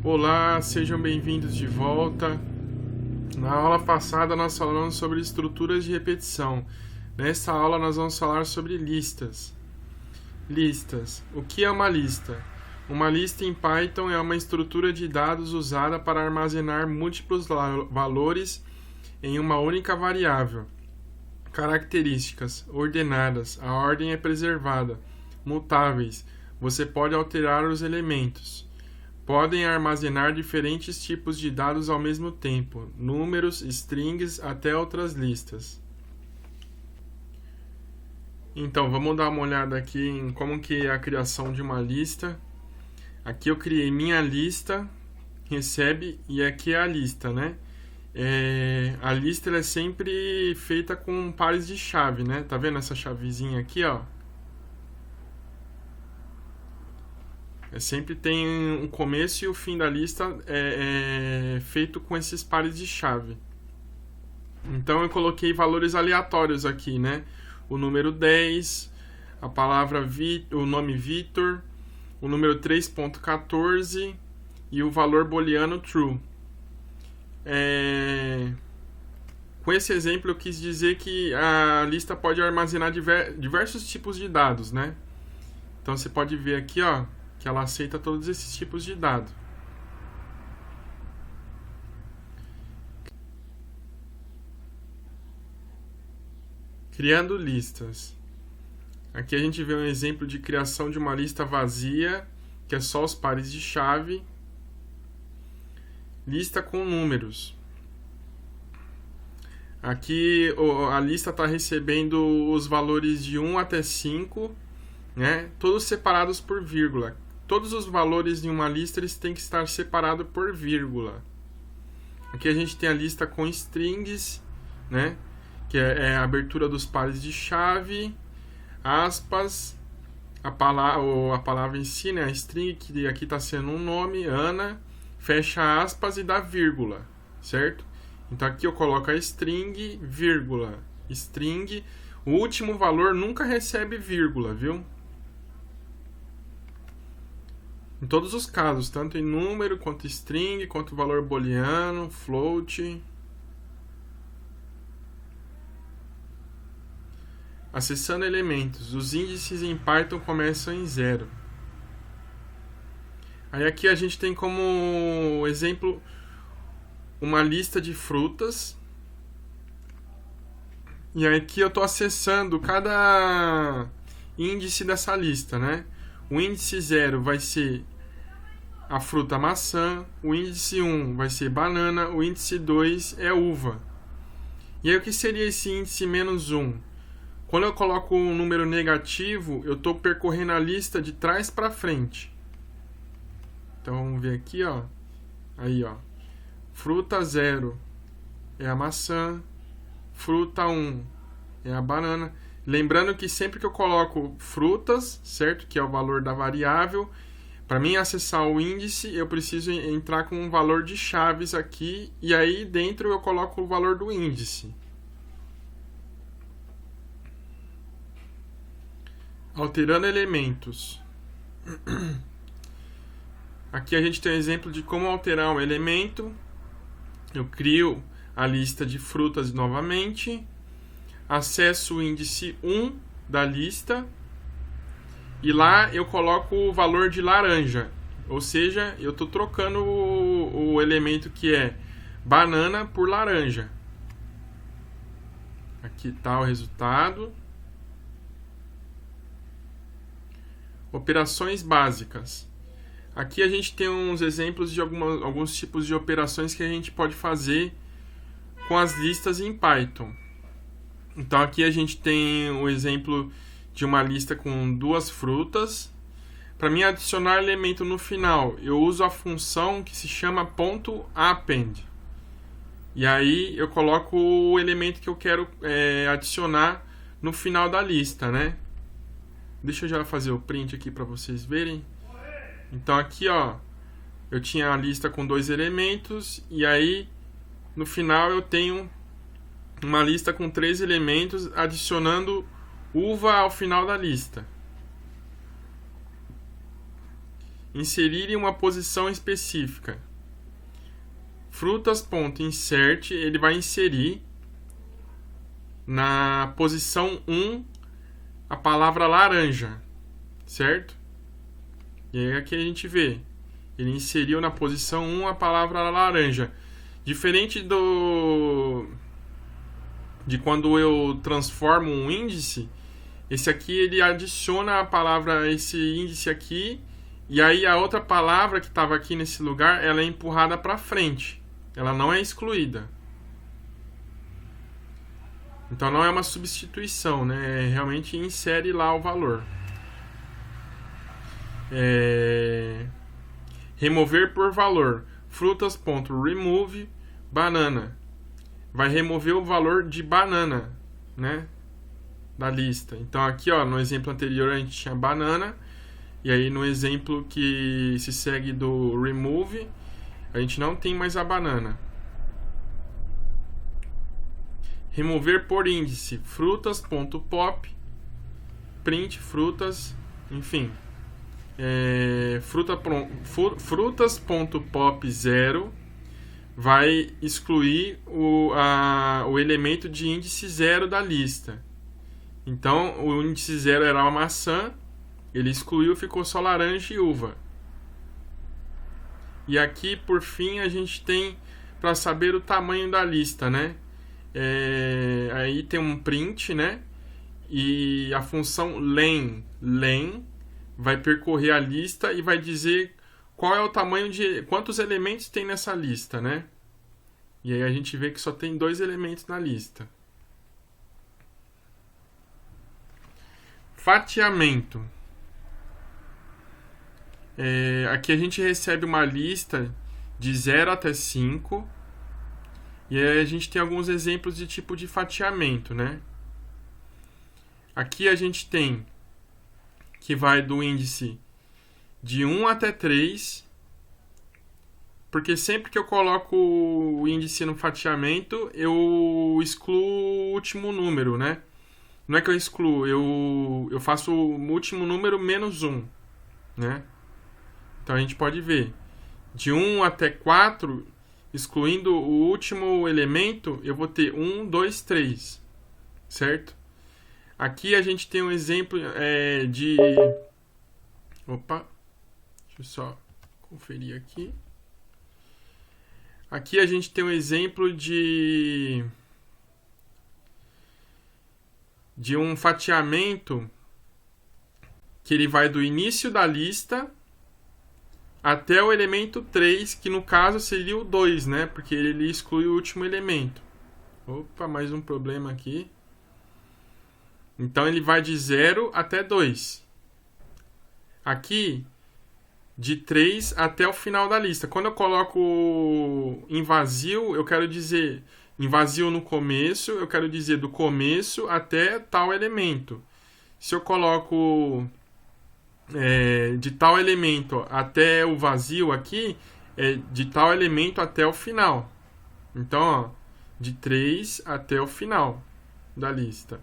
Olá, sejam bem-vindos de volta. Na aula passada nós falamos sobre estruturas de repetição. Nesta aula nós vamos falar sobre listas. Listas. O que é uma lista? Uma lista em Python é uma estrutura de dados usada para armazenar múltiplos valores em uma única variável. Características ordenadas, a ordem é preservada. Mutáveis, você pode alterar os elementos. Podem armazenar diferentes tipos de dados ao mesmo tempo, números, strings, até outras listas. Então, vamos dar uma olhada aqui em como que é a criação de uma lista. Aqui eu criei minha lista, recebe, e aqui é a lista, né? A lista é sempre feita com pares de chave, né? Tá vendo essa chavezinha aqui, ó? Sempre tem um começo e o fim da lista feito com esses pares de chave. Então eu coloquei valores aleatórios aqui, né? O número 10, a palavra o nome Vitor, o número 3.14 e o valor booleano true. Com esse exemplo eu quis dizer que a lista pode armazenar diversos tipos de dados, né? Então você pode ver aqui, ó, que ela aceita todos esses tipos de dado. Criando listas. Aqui a gente vê um exemplo de criação de uma lista vazia, que é só os pares de chave. Lista com números. Aqui a lista está recebendo os valores de 1 até 5, né? Todos separados por vírgula. Todos os valores em uma lista eles têm que estar separados por vírgula. Aqui a gente tem a lista com strings, né? Que é a abertura dos pares de chave, aspas, a palavra em si, né? A string, que aqui está sendo um nome, Ana, fecha aspas e dá vírgula, certo? Então aqui eu coloco a string, vírgula, string. O último valor nunca recebe vírgula, viu? Em todos os casos, tanto em número, quanto string, quanto valor booleano, float. Acessando elementos. Os índices em Python começam em 0. Aí aqui a gente tem como exemplo uma lista de frutas. E aqui eu estou acessando cada índice dessa lista, né? O índice 0 vai ser a fruta maçã, o índice 1 vai ser banana, o índice 2 é uva. E aí o que seria esse índice menos 1? Quando eu coloco um número negativo, eu estou percorrendo a lista de trás para frente. Então vamos ver aqui, ó. Aí, ó. Fruta 0 é a maçã, fruta 1 é a banana. Lembrando que sempre que eu coloco frutas, certo? Que é o valor da variável, para mim acessar o índice, eu preciso entrar com um valor de chaves aqui, e aí dentro eu coloco o valor do índice. Alterando elementos. Aqui a gente tem um exemplo de como alterar um elemento. Eu crio a lista de frutas novamente. Acesso o índice 1 da lista e lá eu coloco o valor de laranja, ou seja, eu estou trocando o elemento que é banana por laranja. Aqui está o resultado. Operações básicas. Aqui a gente tem uns exemplos de alguns tipos de operações que a gente pode fazer com as listas em Python. Então aqui a gente tem o exemplo de uma lista com 2 frutas. Para mim adicionar elemento no final, eu uso a função que se chama .append. E aí eu coloco o elemento que eu quero adicionar no final da lista, né? Deixa eu já fazer o print aqui para vocês verem. Então aqui, ó, eu tinha a lista com 2 elementos e aí no final eu tenho uma lista com 3 elementos, adicionando uva ao final da lista. inserir em uma posição específica. Frutas.insert, ele vai inserir na posição 1 a palavra laranja, certo? E aí aqui a gente vê, ele inseriu na posição 1 a palavra laranja. Diferente de quando eu transformo um índice, esse aqui ele adiciona a palavra, esse índice aqui, e aí a outra palavra que estava aqui nesse lugar, ela é empurrada para frente. Ela não é excluída. Então não é uma substituição, né? Realmente insere lá o valor. Remover por valor. Frutas.remove banana. Vai remover o valor de banana, né? Da lista. Então aqui, ó, no exemplo anterior a gente tinha banana. E aí no exemplo que se segue do remove, a gente não tem mais a banana. Remover por índice. Frutas.pop. Print frutas. Enfim. Frutas.pop 0 vai excluir o elemento de índice 0 da lista. Então, o índice 0 era uma maçã, ele excluiu, ficou só laranja e uva. E aqui, por fim, a gente tem para saber o tamanho da lista, né? Aí tem um print, né? E a função len vai percorrer a lista e vai dizer qual é o tamanho de quantos elementos tem nessa lista, né? E aí a gente vê que só tem 2 elementos na lista. Fatiamento. Aqui a gente recebe uma lista de 0 até 5. E aí a gente tem alguns exemplos de tipo de fatiamento, né? Aqui a gente tem que vai do índice de 1 até 3, porque sempre que eu coloco o índice no fatiamento, eu excluo o último número, né? Não é que eu excluo, eu faço o último número menos 1, né? Então a gente pode ver, de 1 até 4, excluindo o último elemento, eu vou ter 1, 2, 3, certo? Aqui a gente tem um exemplo de... Opa, deixa eu só conferir aqui. Aqui a gente tem um exemplo de um fatiamento que ele vai do início da lista até o elemento 3, que no caso seria o 2, né? Porque ele exclui o último elemento. Opa, mais um problema aqui. Então ele vai de 0 até 2. Aqui, de 3 até o final da lista. Quando eu coloco em vazio, eu quero dizer em vazio no começo, eu quero dizer do começo até tal elemento. Se eu coloco de tal elemento até o vazio aqui, de tal elemento até o final. Então, ó, de 3 até o final da lista.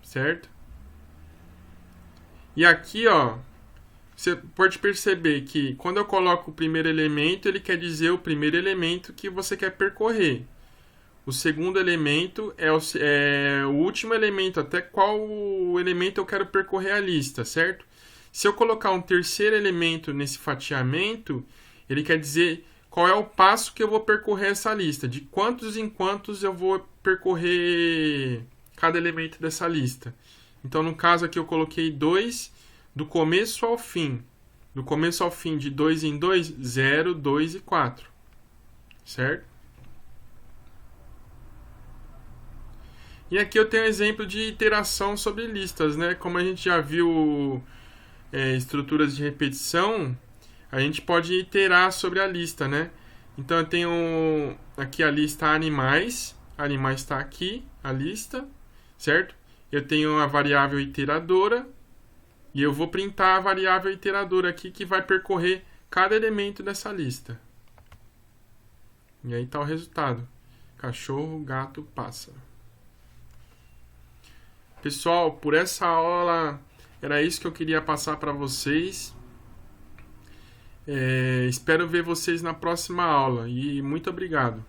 Certo? E aqui, ó, você pode perceber que quando eu coloco o primeiro elemento, ele quer dizer o primeiro elemento que você quer percorrer. O segundo elemento é o último elemento, até qual elemento eu quero percorrer a lista, certo? Se eu colocar um terceiro elemento nesse fatiamento, ele quer dizer qual é o passo que eu vou percorrer essa lista, de quantos em quantos eu vou percorrer cada elemento dessa lista. Então, no caso aqui eu coloquei 2 do começo ao fim. Do começo ao fim, de 2 em 2, 0, 2 e 4. Certo? E aqui eu tenho um exemplo de iteração sobre listas, né? Como a gente já viu estruturas de repetição, a gente pode iterar sobre a lista, né? Então eu tenho aqui a lista animais. Animais está aqui, a lista. Certo? Eu tenho a variável iteradora e eu vou printar a variável iteradora aqui que vai percorrer cada elemento dessa lista. E aí está o resultado. Cachorro, gato, pássaro. Pessoal, por essa aula era isso que eu queria passar para vocês. Espero ver vocês na próxima aula e muito obrigado.